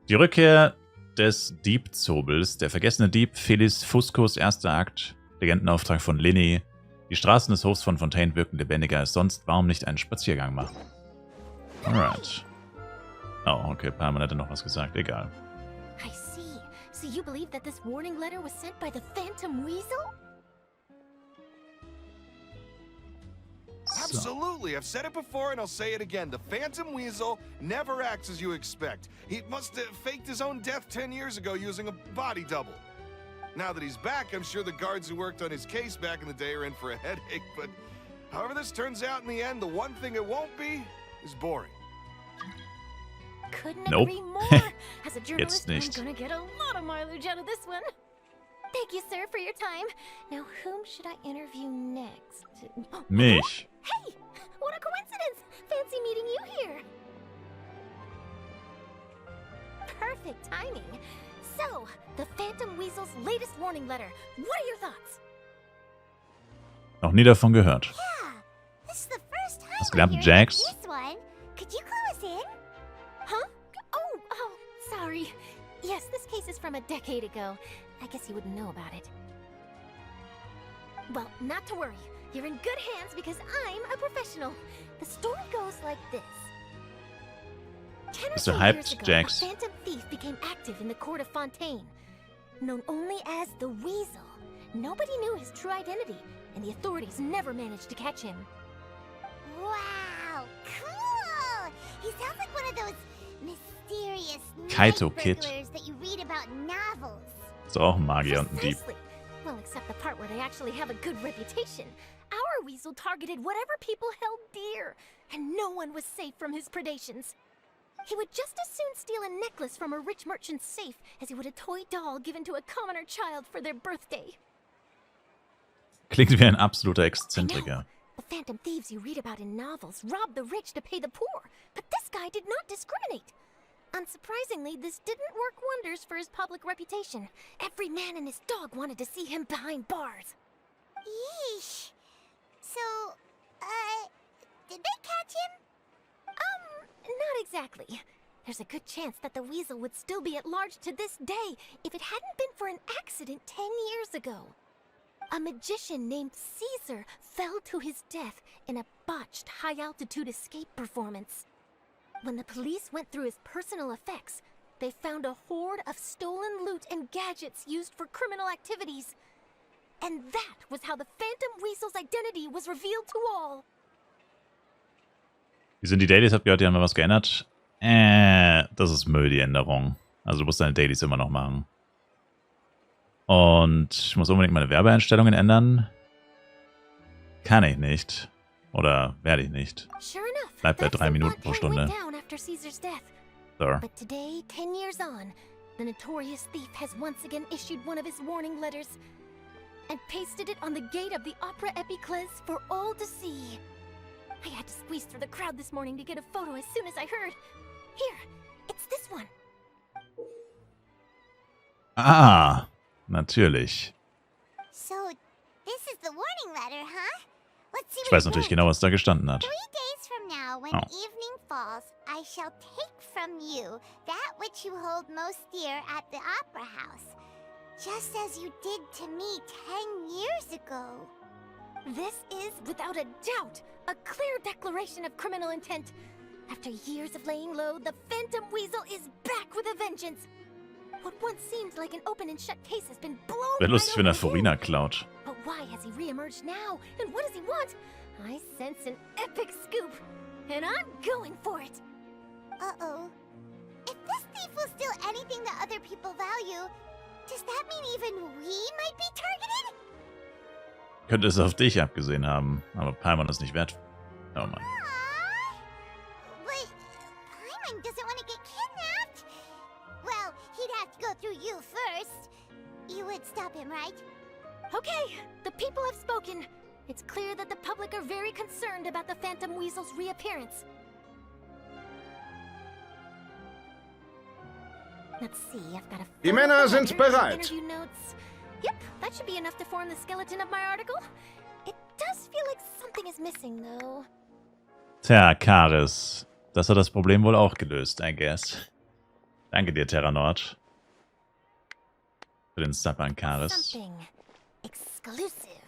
Die Rückkehr des Diebzobels, der vergessene Dieb, Felis Fuscus, erster Akt, Legendenauftrag von Liney. Die Straßen des Hofs von Fontaine wirken lebendiger als sonst. Warum nicht einen Spaziergang machen? Alright. Oh, okay, Palmer hätte noch was gesagt. Egal. I see. So you believe that this warning letter was sent by the Phantom Weasel? Absolutely. I've said it before and I'll say it again. The Phantom Weasel never acts as you expect. He must have faked his own death 10 years ago using a body double. Now that he's back, I'm sure the guards who worked on his case back in the day are in for a headache, but however this turns out in the end, the one thing it won't be is boring. Couldn't Nope. agree more. As a journalist, Jetzt nicht. I'm gonna get a lot of mileage out of this one. Thank you, sir, for your time. Now, whom should I interview next? Mich. Hey, what a coincidence! Fancy meeting you here. Perfect timing. So, the Phantom Weasel's latest warning letter. What are your thoughts? Noch nie davon gehört. Yeah, this is the first time Was gelernt, we're hearing Jax? about this one. Could you clue us in? Huh? Oh, sorry. Yes, this case is from a decade ago. I guess you wouldn't know about it. Well, not to worry. You're in good hands because I'm a professional. The story goes like this. 10 or Bist so du hyped, years ago, Jax? a phantom thief became active in the court of Fontaine. Known only as the Weasel, nobody knew his true identity, and the authorities never managed to catch him. Wow, cool! He sounds like one of those mysterious Kaito night Kid. burglars that you read about in novels. Ist auch ein Magier und ein Dieb. Precisely. Well, except the part where they actually have a good reputation. Our weasel targeted whatever people held dear, and no one was safe from his predations. He would just as soon steal a necklace from a rich merchant's safe as he would a toy doll given to a commoner child for their birthday. Klingt wie ein absoluter I know. Exzentriker. The phantom thieves you read about in novels rob the rich to pay the poor, but this guy did not discriminate. Unsurprisingly, this didn't work wonders for his public reputation. Every man and his dog wanted to see him behind bars. Yeesh. So, did they catch him? Not exactly. There's a good chance that the weasel would still be at large to this day if it hadn't been for an accident 10 years ago. A magician named Caesar fell to his death in a botched high-altitude escape performance. When the police went through his personal effects, they found a hoard of stolen loot and gadgets used for criminal activities. And that was how the Phantom Weasel's identity was revealed to all. Wie sind die Dailies? Habt ihr gehört, die haben mal was geändert? Das ist Müll, die Änderung. Also du musst deine Dailies immer noch machen. Und ich muss unbedingt meine Werbeeinstellungen ändern. Kann ich nicht. Oder werde ich nicht. Sure enough, Bleibt bei that's 3 the Minuten pro thought Harry went Stunde. down after Caesar's death. So. But today, 10 years on, the notorious thief has once again issued one of his warning letters and pasted it on the gate of the Opera Epiclese for all to see. I had to squeeze through the crowd this morning to get a photo as soon as I heard. Here, it's this one. Ah, natürlich. So, this is the warning letter, huh? Let's see Ich what weiß it natürlich says. genau, was da gestanden hat. 3 days from now, when Oh. evening falls, I shall take from you that which you hold most dear at the Opera House, just as you did to me 10 years ago. This is, without a doubt, a clear declaration of criminal intent. After years of laying low, the Phantom Weasel is back with a vengeance. What once seemed like an open and shut case has been blown Wäre wide lustig, wenn open er Furina again. klaut. But why has he reemerged now? And what does he want? I sense an epic scoop, and I'm going for it. Uh-oh. If this thief will steal anything that other people value, does that mean even we might be targeted? Könnte es auf dich abgesehen haben. Aber Palmer ist nicht wert. Oh Mann. But Paimon doesn't want to get kidnapped. Well, he'd have to go through you first. You would stop him, right? Okay, the people have spoken. It's clear that the public are very concerned about the Phantom Weasel's reappearance. Let's see, I've got a Die photo Männer of the sind letter, bereit. interview notes. Yep, that should be enough to form the skeleton of my article. It does feel like something is missing, though. Tja, Karis. Das hat das Problem wohl auch gelöst, I guess. Danke dir, Terranord. Für den Sub an Karis. Something exclusive.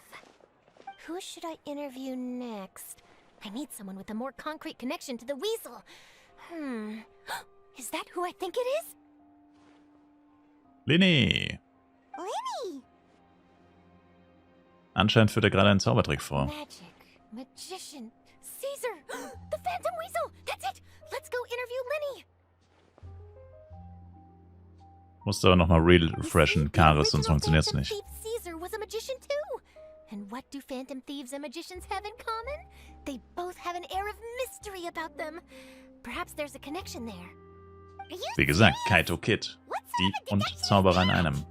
Who should I interview next? I need someone with a more concrete connection to the weasel. Is that who I think it is? Liney! Liney! Anscheinend führt er gerade einen Zaubertrick vor. Magic, magician, Caesar, the Phantom Weasel. That's it. Let's go interview Liney. Musst aber nochmal refreshen, Karis, sonst funktioniert's Phantom nicht. Thief Caesar was a magician too. And what do phantom thieves and magicians have in common? They both have an air of mystery about them. Perhaps there's a connection there. Are you Wie gesagt, serious? Kaito Kid. What sort Dieb of a und deduction is Zauberer in that? einem.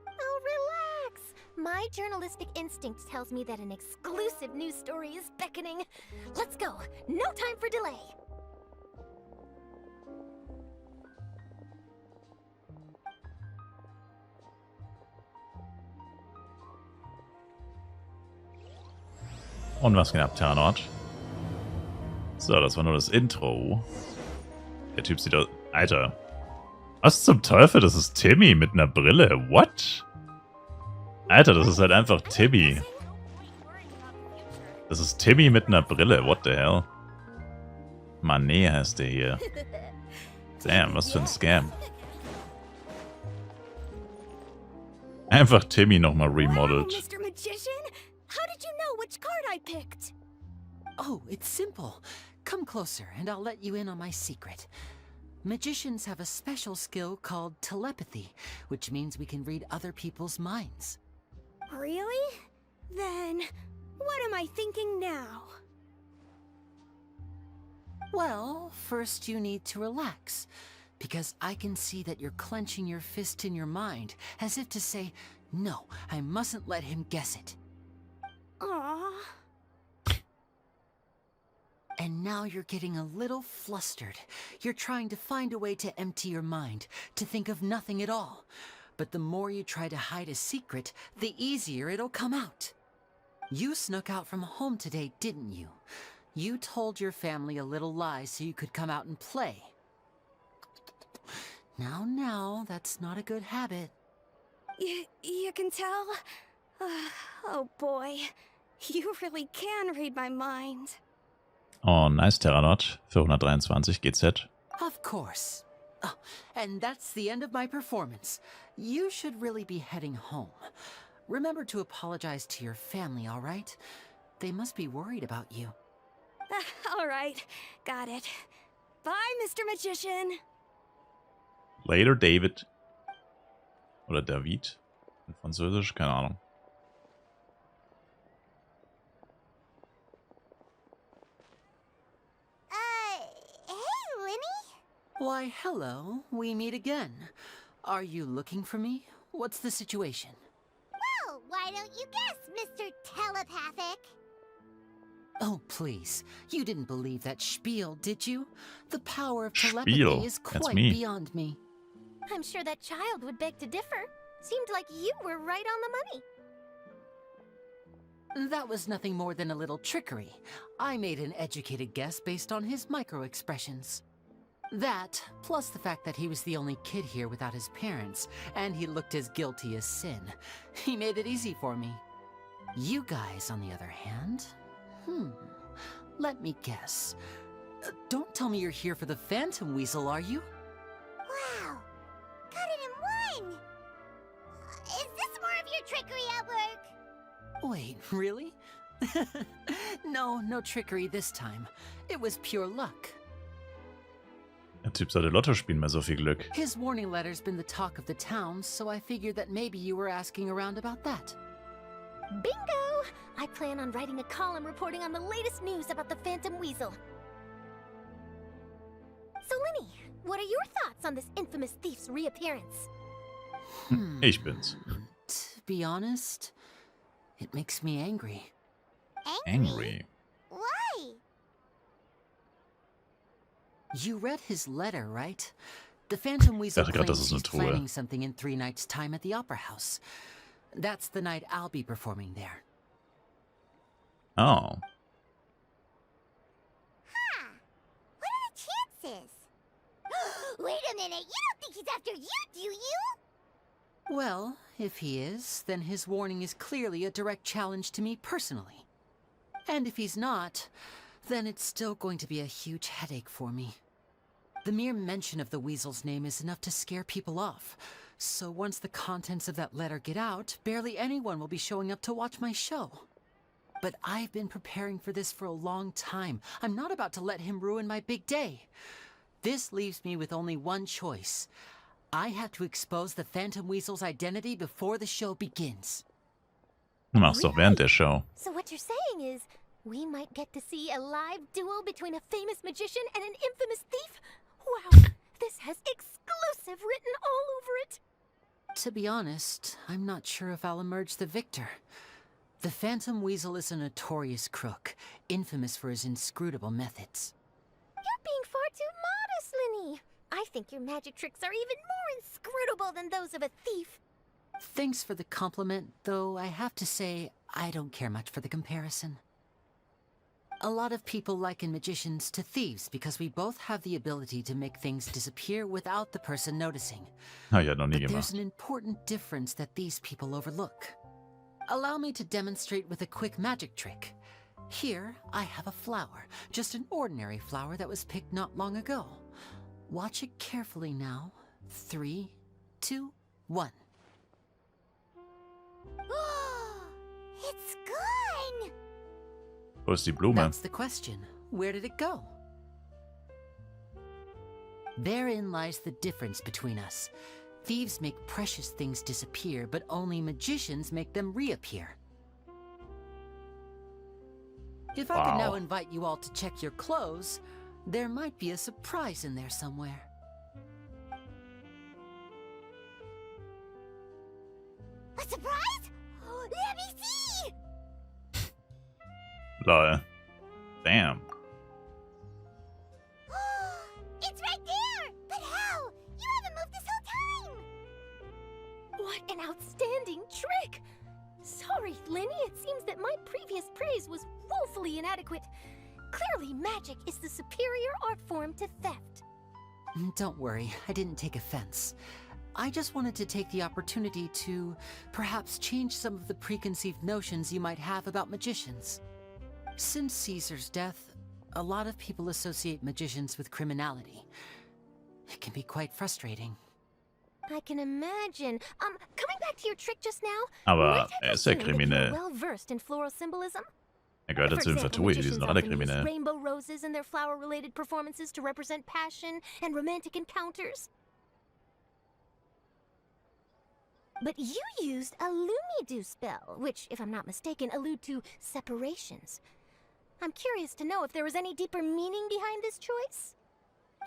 Oh, relax. My journalistic instinct tells me that an exclusive news story is beckoning. Let's go. No time for delay. Und was geht ab, Terranord? So, das war nur das Intro. Der Typ sieht aus... Alter. Was zum Teufel? Das ist Timmy mit einer Brille. What? Alter, das ist halt einfach Timmy. Das ist Timmy mit einer Brille. What the hell? Mané heißt der hier. Damn, was für ein Scam. Einfach Timmy nochmal remodelt. Wow, Mr. Magician! How did you know which card I picked? Oh, it's simple. Come closer and I'll let you in on my secret. Magicians have a special skill called telepathy, which means we can read other people's minds. Really? Then, what am I thinking now? Well, first you need to relax, because I can see that you're clenching your fist in your mind, as if to say, no, I mustn't let him guess it. Aww. And now you're getting a little flustered. You're trying to find a way to empty your mind, to think of nothing at all. But the more you try to hide a secret, the easier it'll come out. You snuck out from home today, didn't you? You told your family a little lie so you could come out and play. Now, that's not a good habit. You can tell? Oh boy. You really can read my mind. Oh, nice, Terranord. Für 123 GZ. Of course. Oh, and that's the end of my performance. You should really be heading home. Remember to apologize to your family, all right? They must be worried about you. Alright, got it. Bye, Mr. Magician. Later, David. Oder David. In Französisch, keine Ahnung. Hey, Liney? Why, hello. We meet again. Are you looking for me? What's the situation? Well, why don't you guess, Mr. Telepathic? Oh, please. You didn't believe that spiel, did you? The power of telepathy Spiel? is That's quite me. beyond me. I'm sure that child would beg to differ. Seemed like you were right on the money. That was nothing more than a little trickery. I made an educated guess based on his micro-expressions. That, plus the fact that he was the only kid here without his parents, and he looked as guilty as sin. He made it easy for me. You guys, on the other hand... Let me guess. Don't tell me you're here for the Phantom Weasel, are you? Wow, got it in one! Is this more of your trickery at work? Wait, really? No trickery this time. It was pure luck. Der Typ sollte Lotto spielen bei so viel Glück. His warning letter's been the talk of the town, so I figured that maybe you were asking around about that. Bingo! I plan on writing a column reporting on the latest news about the Phantom Weasel. So, Liney, what are your thoughts on this infamous thief's reappearance? Ich bin's. To be honest, it makes me angry. Angry. Why? You read his letter, right? The Phantom Weasel dachte grad, das claims ist eine he's Truhe. planning something in 3 nights' time at the Opera House. That's the night I'll be performing there. Oh. Huh. What are the chances? Wait a minute, you don't think he's after you, do you? Well, if he is, then his warning is clearly a direct challenge to me personally. And if he's not, then it's still going to be a huge headache for me. The mere mention of the weasel's name is enough to scare people off. So once the contents of that letter get out, barely anyone will be showing up to watch my show. But I've been preparing for this for a long time. I'm not about to let him ruin my big day. This leaves me with only one choice. I have to expose the Phantom Weasel's identity before the show begins. Du machst doch während der Show. So what you're saying is, we might get to see a live duel between a famous magician and an infamous thief? Wow, this has exclusive written all over it. To be honest, I'm not sure if I'll emerge the victor. The Phantom Weasel is a notorious crook, infamous for his inscrutable methods. You're being far too modest, Liney. I think your magic tricks are even more inscrutable than those of a thief. Thanks for the compliment, though I have to say, I don't care much for the comparison. A lot of people liken magicians to thieves because we both have the ability to make things disappear without the person noticing. Habe ich halt noch nie But there's gemacht. an important difference that these people overlook. Allow me to demonstrate with a quick magic trick. Here, I have a flower, just an ordinary flower that was picked not long ago. Watch it carefully now. 3, 2, 1. It's gone! Wo ist die Blume? That's the question. Where did it go? Therein lies the difference between us. Thieves make precious things disappear, but only magicians make them reappear. If I could now Wow. invite you all to check your clothes, there might be a surprise in there somewhere. A surprise? Let me see! Lol. Damn. It's right there! But how? You haven't moved this whole time! What an outstanding trick! Sorry, Liney, it seems that my previous praise was woefully inadequate. Clearly, magic is the superior art form to theft. Don't worry, I didn't take offense. I just wanted to take the opportunity to perhaps change some of the preconceived notions you might have about magicians. Since Caesar's death, a lot of people associate magicians with criminality. It can be quite frustrating. I can imagine. Coming back to your trick just now, Aber might I ist ja presume that you're kriminell. well versed in floral symbolism? Gehört For dazu im example, Vertui, die magicians sind doch alle often use kriminell. rainbow roses in their flower-related performances to represent passion and romantic encounters. But you used a Lumidu spell, which, if I'm not mistaken, allude to separations. I'm curious to know if there was any deeper meaning behind this choice?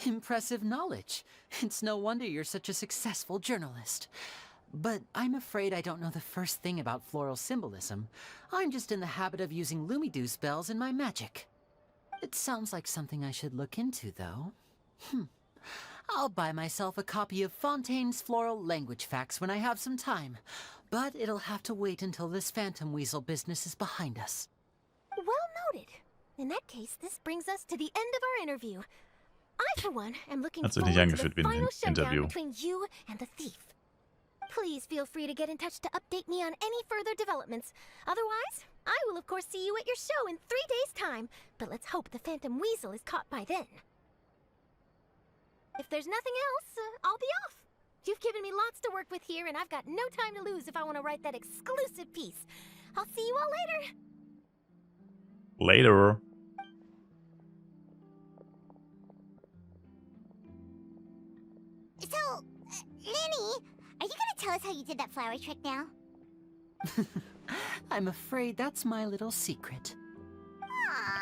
Impressive knowledge. It's no wonder you're such a successful journalist. But I'm afraid I don't know the first thing about floral symbolism. I'm just in the habit of using Lumidu spells in my magic. It sounds like something I should look into, though. I'll buy myself a copy of Fontaine's Floral Language Facts when I have some time. But it'll have to wait until this Phantom Weasel business is behind us. Well noted. In that case, this brings us to the end of our interview. I, for one, am looking Hat sich forward nicht to the angefühlt wie ein final showdown Interview. between you and the thief. Please feel free to get in touch to update me on any further developments. Otherwise, I will of course see you at your show in 3 days' time, but let's hope the Phantom Weasel is caught by then. If there's nothing else, I'll be off. You've given me lots to work with here, and I've got no time to lose if I want to write that exclusive piece. I'll see you all later. Later. So, Liney, are you gonna tell us how you did that flower trick now? I'm afraid that's my little secret.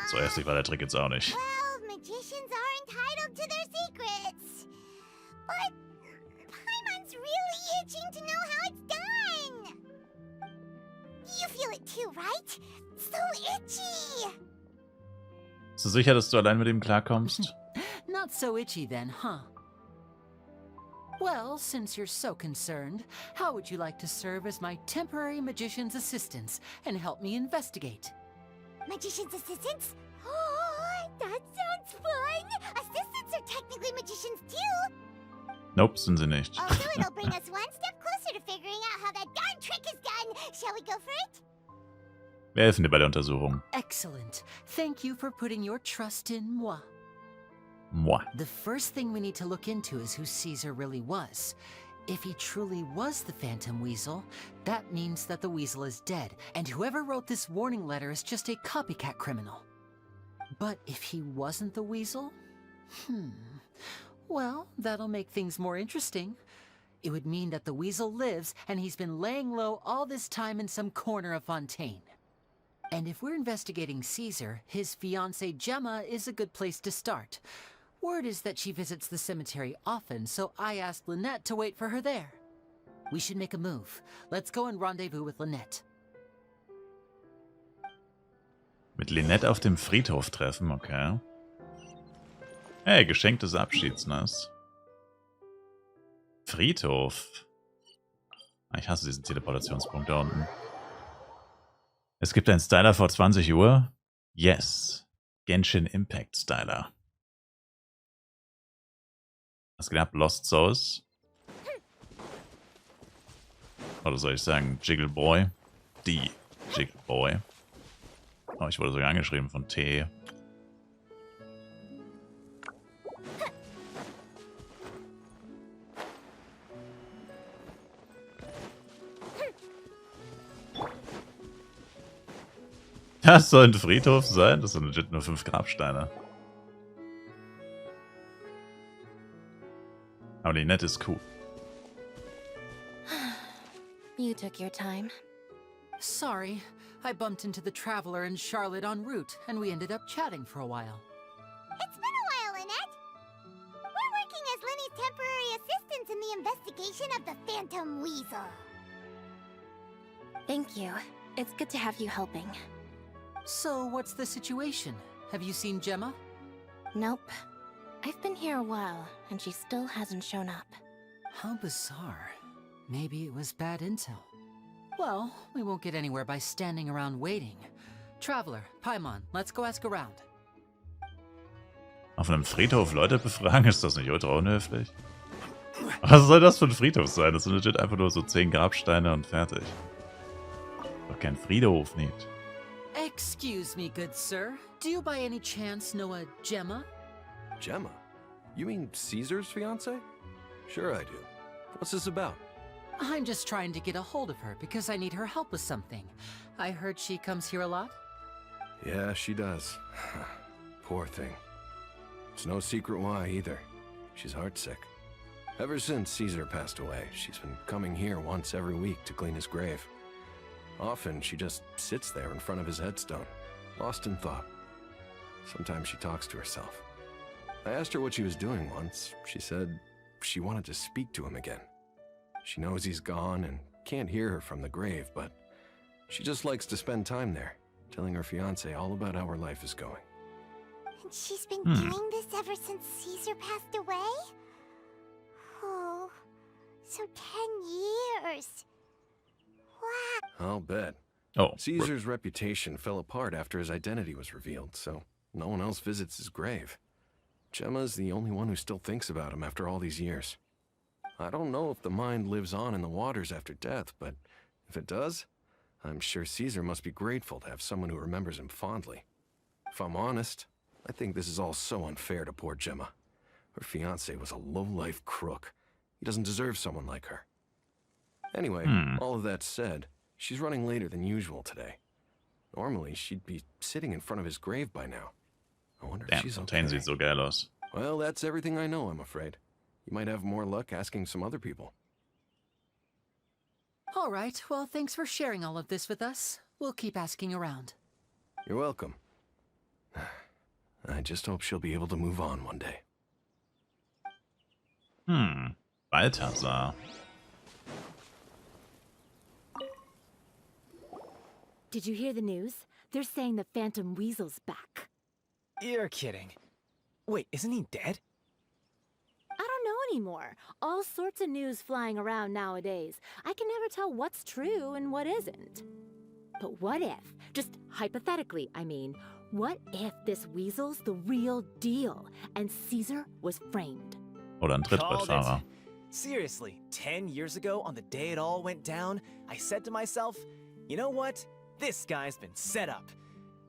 So hässlich war der Trick jetzt auch nicht. Well, magicians are entitled to their secrets. But Paimon's really itching to know how it's done. You feel it too, right? So itchy. Bist du sicher, dass du allein mit ihm klarkommst? Not so itchy then, huh? Well, since you're so concerned, how would you like to serve as my temporary magician's assistants and help me investigate? Magician's assistants? Oh, that sounds fun! Assistants are technically magicians too! Nope, sind sie nicht. Also, it'll bring us one step closer to figuring out how that darn trick is done. Shall we go for it? Wir helfen dir bei der Untersuchung. Excellent. Thank you for putting your trust in moi. Moi. The first thing we need to look into is who Caesar really was. If he truly was the Phantom Weasel, that means that the Weasel is dead, and whoever wrote this warning letter is just a copycat criminal. But if he wasn't the Weasel? Well, that'll make things more interesting. It would mean that the Weasel lives, and he's been laying low all this time in some corner of Fontaine. And if we're investigating Caesar, his fiancée Gemma is a good place to start. Word is that she visits the cemetery often, so I asked Lynette to wait for her there. We should make a move. Let's go and rendezvous with Lynette. Mit Lynette auf dem Friedhof treffen, okay. Hey, Geschenk des Abschieds, nice. Friedhof. Ich hasse diesen Teleportationspunkt da unten. Es gibt einen Styler vor 20 Uhr. Yes. Genshin Impact Styler. Was geht ab? Lost Souls? Oder soll ich sagen Jiggle Boy? Die Jiggle Boy. Oh, ich wurde sogar angeschrieben von T. Das soll ein Friedhof sein? Das sind legit nur 5 Grabsteine. Aber die nette ist cool. You took your time. Sorry, I bumped into the Traveler and Charlotte en route, and we ended up chatting for a while. It's been a while, Lynette. We're working as Liney's temporary assistants in the investigation of the Phantom Weasel. Thank you. It's good to have you helping. So, what's the situation? Have you seen Gemma? Nope. I've been here a while, and she still hasn't shown up. How bizarre. Maybe it was bad intel. Well, we won't get anywhere by standing around waiting. Traveler, Paimon, let's go ask around. Auf einem Friedhof Leute befragen, ist das nicht ultra unhöflich? Was soll das für ein Friedhof sein? Das sind legit einfach nur so 10 Grabsteine und fertig. Doch kein Friedhof nicht. Excuse me, good sir. Do you by any chance know a Gemma? Gemma? You mean Caesar's fiancée? Sure I do. What's this about? I'm just trying to get a hold of her because I need her help with something. I heard she comes here a lot. Yeah, she does. Poor thing. It's no secret why either. She's heartsick. Ever since Caesar passed away, she's been coming here once every week to clean his grave. Often she just sits there in front of his headstone, lost in thought. Sometimes she talks to herself. I asked her what she was doing once. She said she wanted to speak to him again. She knows he's gone and can't hear her from the grave, but she just likes to spend time there, telling her fiancé all about how her life is going. And she's been doing this ever since Caesar passed away? Oh, so 10 years. Wow. I'll bet. Oh, Caesar's reputation fell apart after his identity was revealed, so no one else visits his grave. Gemma's the only one who still thinks about him after all these years. I don't know if the mind lives on in the waters after death, but if it does, I'm sure Caesar must be grateful to have someone who remembers him fondly. If I'm honest, I think this is all so unfair to poor Gemma. Her fiancé was a low-life crook. He doesn't deserve someone like her. Anyway, all of that said, she's running later than usual today. Normally, she'd be sitting in front of his grave by now. I wonder if damn, she's Fontaine okay. sieht so geil aus. Well, that's everything I know, I'm afraid. You might have more luck asking some other people. All right, well, thanks for sharing all of this with us. We'll keep asking around. You're welcome. I just hope she'll be able to move on one day. Balthasar. Did you hear the news? They're saying the Phantom Weasel's back. You're kidding. Wait, isn't he dead? I don't know anymore. All sorts of news flying around nowadays. I can never tell what's true and what isn't. But what if, just hypothetically, I mean, what if this Weasel's the real deal and Caesar was framed? Oder ein Trittbrettfahrer. Seriously, 10 years ago, on the day it all went down, I said to myself, you know what? This guy's been set up.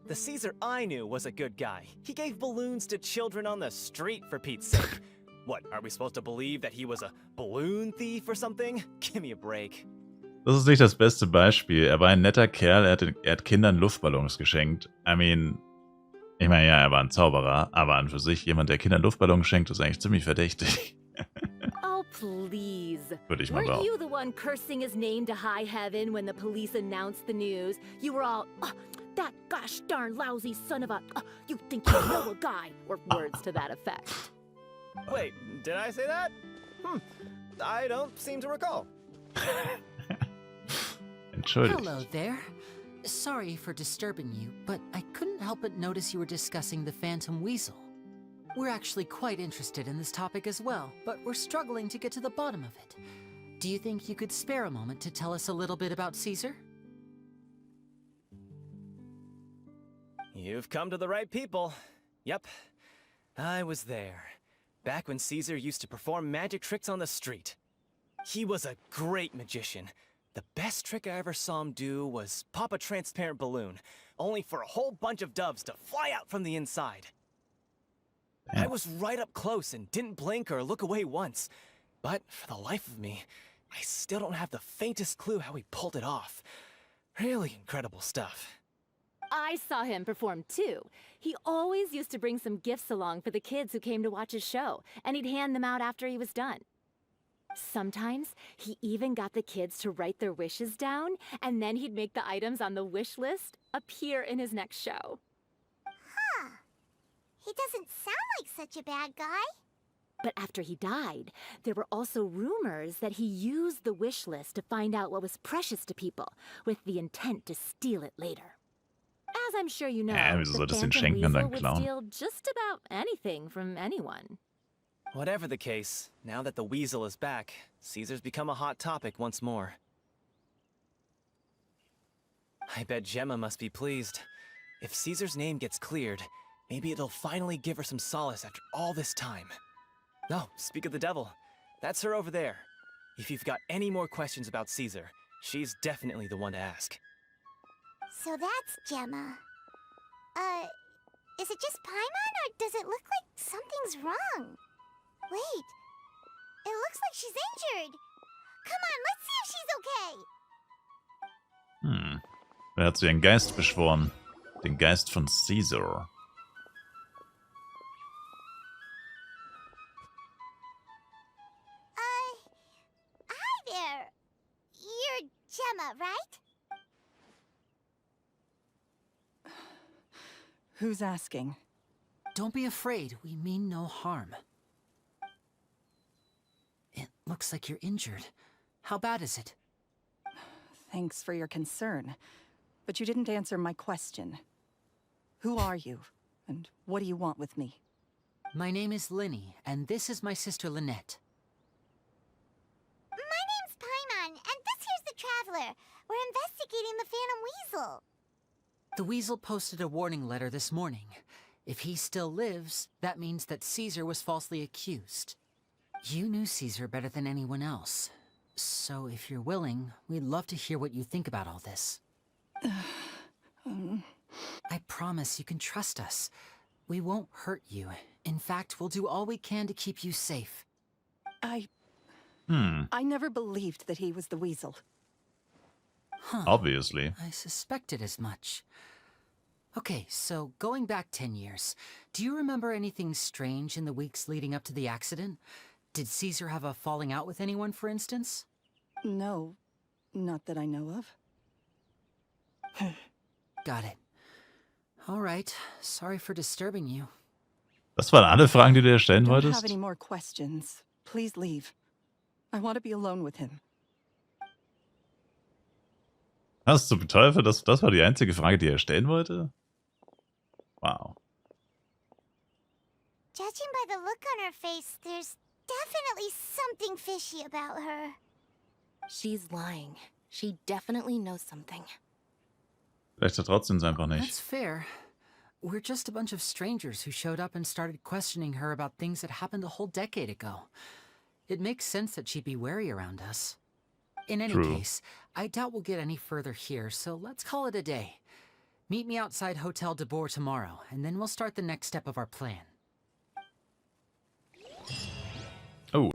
The Caesar I knew was a good guy. He gave balloons to children on the street, for Pete's sake. What, are we supposed to believe that he was a balloon thief or something? Give me a break. Das ist nicht das beste Beispiel. Er war ein netter Kerl, er hat Kindern Luftballons geschenkt. Ich meine, ja, er war ein Zauberer, aber an für sich, jemand, der Kindern Luftballons schenkt, ist eigentlich ziemlich verdächtig. Oh, please. Würde ich mal Weren't you behaupten. the one cursing his name to high heaven when the police announced the news? You were all, oh, that gosh darn lousy son of a, you think you know a guy, or words to that effect. Wait, did I say that? I don't seem to recall. Entschuldigt. Hello there. Sorry for disturbing you, but I couldn't help but notice you were discussing the Phantom Weasel. We're actually quite interested in this topic as well, but we're struggling to get to the bottom of it. Do you think you could spare a moment to tell us a little bit about Caesar? You've come to the right people. Yep, I was there. Back when Caesar used to perform magic tricks on the street. He was a great magician. The best trick I ever saw him do was pop a transparent balloon, only for a whole bunch of doves to fly out from the inside. I was right up close and didn't blink or look away once. But for the life of me, I still don't have the faintest clue how he pulled it off. Really incredible stuff. I saw him perform too. He always used to bring some gifts along for the kids who came to watch his show, and he'd hand them out after he was done. Sometimes he even got the kids to write their wishes down, and then he'd make the items on the wish list appear in his next show. Huh. He doesn't sound like such a bad guy. But after he died, there were also rumors that he used the wish list to find out what was precious to people, with the intent to steal it later. As I'm sure you know, wieso soll the das den Phantom schenken und Weasel dann would klauen? steal just about anything from anyone. Whatever the case, now that the Weasel is back, Caesar's become a hot topic once more. I bet Gemma must be pleased. If Caesar's name gets cleared, maybe it'll finally give her some solace after all this time. No, speak of the devil. That's her over there. If you've got any more questions about Caesar, she's definitely the one to ask. So that's Gemma. Is it just Paimon, or does it look like something's wrong? Wait, it looks like she's injured. Come on, let's see if she's okay. Wer hat so ihren Geist beschworen? Den Geist von Caesar. Hi there. You're Gemma, right? Who's asking? Don't be afraid, we mean no harm. It looks like you're injured. How bad is it? Thanks for your concern, but you didn't answer my question. Who are you, and what do you want with me? My name is Liney, and this is my sister Lynette. My name's Paimon, and this here's the Traveler. We're investigating the Phantom Weasel. The Weasel posted a warning letter this morning. If he still lives, that means that Caesar was falsely accused. You knew Caesar better than anyone else. So if you're willing, we'd love to hear what you think about all this. I promise you can trust us. We won't hurt you. In fact, we'll do all we can to keep you safe. I never believed that he was the Weasel. Huh. Obviously. I suspected as much. Okay, so going back 10 years, do you remember anything strange in the weeks leading up to the accident? Did Caesar have a falling out with anyone, for instance? No, not that I know of. Got it. All right, sorry for disturbing you. Das waren alle Fragen, die du dir stellen Don't wolltest? have any more questions. Please leave. I want to be alone with him. Was zum Teufel? Das war die einzige Frage, die er stellen wollte? Wow. Judging by the look on her face, there's definitely something fishy about her. She's lying. She definitely knows something. Vielleicht vertraut sie uns einfach That's nicht. fair. We're just a bunch of strangers who showed up and started questioning her about things that happened a whole decade ago. It makes sense that she'd be wary around us. In any True. case, I doubt we'll get any further here, so let's call it a day. Meet me outside Hotel de Boer tomorrow, and then we'll start the next step of our plan. Oh,